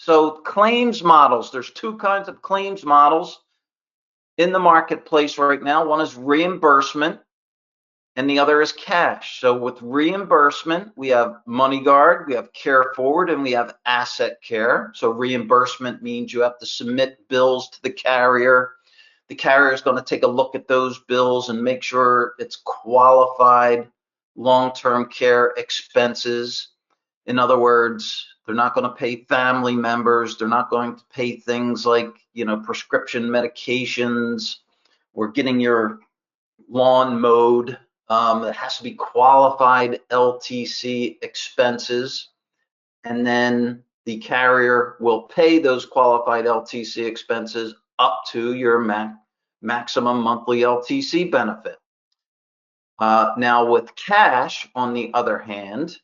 So claims models, there's two kinds of claims models in the marketplace right now. One is reimbursement and the other is cash. So with reimbursement, we have MoneyGuard, we have Care Forward, and we have Asset Care. So reimbursement means you have to submit bills to the carrier. The carrier is going to take a look at those bills and make sure it's qualified long-term care expenses. In other words, they're not going to pay family members. They're not going to pay things like, prescription medications or getting your lawn mowed. It has to be qualified LTC expenses. And then the carrier will pay those qualified LTC expenses up to your maximum monthly LTC benefit. Now with cash, on the other hand,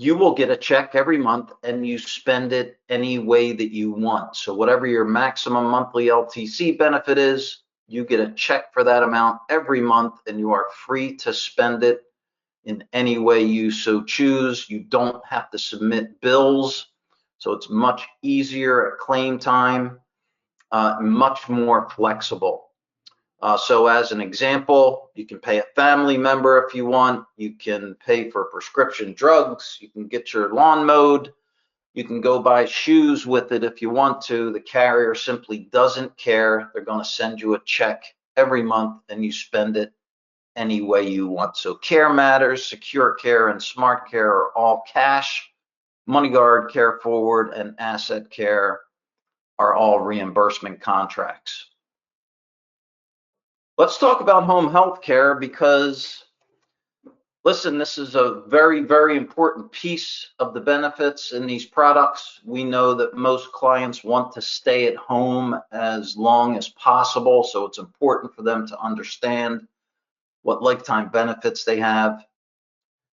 you will get a check every month and you spend it any way that you want. So whatever your maximum monthly LTC benefit is, you get a check for that amount every month and you are free to spend it in any way you so choose. You don't have to submit bills. So it's much easier at claim time, much more flexible. So as an example, you can pay a family member if you want. You can pay for prescription drugs. You can get your lawn mowed. You can go buy shoes with it if you want to. The carrier simply doesn't care. They're going to send you a check every month and you spend it any way you want. So Care Matters, Secure Care, and Smart Care are all cash. MoneyGuard, Care Forward, and Asset Care are all reimbursement contracts. Let's talk about home health care because, listen, this is a very, very important piece of the benefits in these products. We know that most clients want to stay at home as long as possible, so it's important for them to understand what lifetime benefits they have,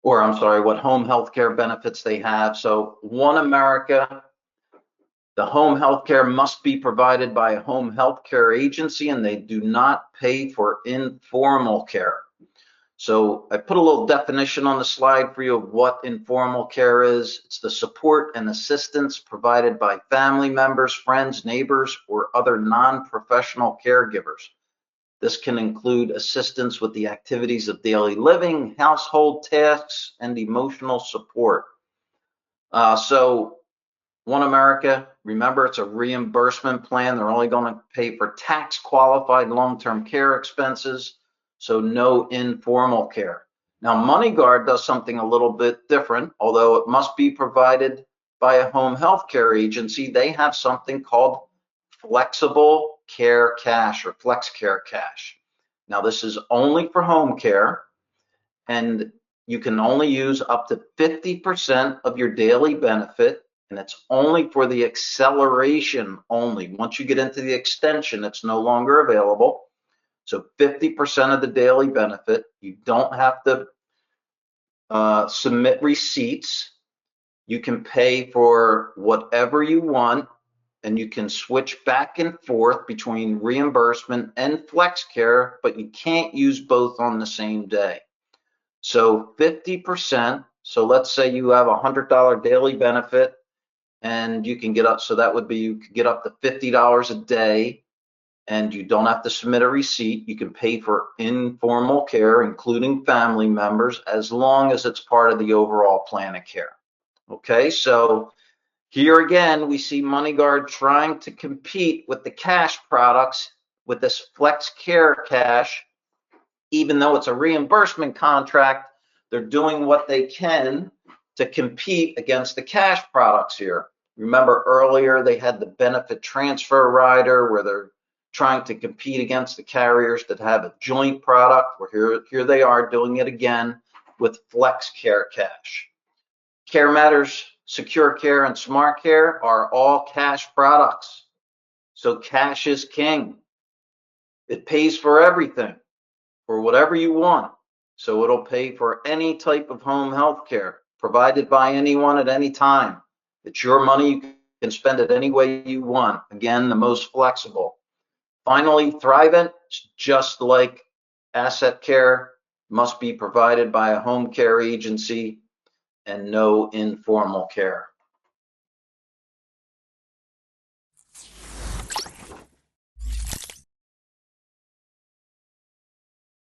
or I'm sorry, what home health care benefits they have. So One America, the home health care must be provided by a home health care agency, and they do not pay for informal care. So I put a little definition on the slide for you of what informal care is. It's the support and assistance provided by family members, friends, neighbors, or other non-professional caregivers. This can include assistance with the activities of daily living, household tasks, and emotional support. So One America, remember, it's a reimbursement plan. They're only going to pay for tax qualified long-term care expenses, so no informal care. Now, MoneyGuard does something a little bit different. Although it must be provided by a home health care agency, they have something called Flexible Care Cash or Flex Care Cash. Now, this is only for home care, and you can only use up to 50% of your daily benefit. And it's only for the acceleration only. Once you get into the extension, it's no longer available. So 50% of the daily benefit. You don't have to submit receipts. You can pay for whatever you want, and you can switch back and forth between reimbursement and flex care, but you can't use both on the same day. So 50%. So let's say you have a $100 daily benefit, and you can get up, so that would be, you could get up to $50 a day, and you don't have to submit a receipt. You can pay for informal care, including family members, as long as it's part of the overall plan of care. Okay, so here again, we see MoneyGuard trying to compete with the cash products with this Flex Care Cash. Even though it's a reimbursement contract, they're doing what they can to compete against the cash products here. Remember earlier they had the benefit transfer rider where they're trying to compete against the carriers that have a joint product. Well, here they are doing it again with Flex Care Cash. Care Matters, Secure Care, and Smart Care are all cash products. So cash is king. It pays for everything, for whatever you want. So it'll pay for any type of home health care provided by anyone at any time. It's your money. You can spend it any way you want. Again, the most flexible. Finally, Thrivent, just like Asset Care, must be provided by a home care agency and no informal care.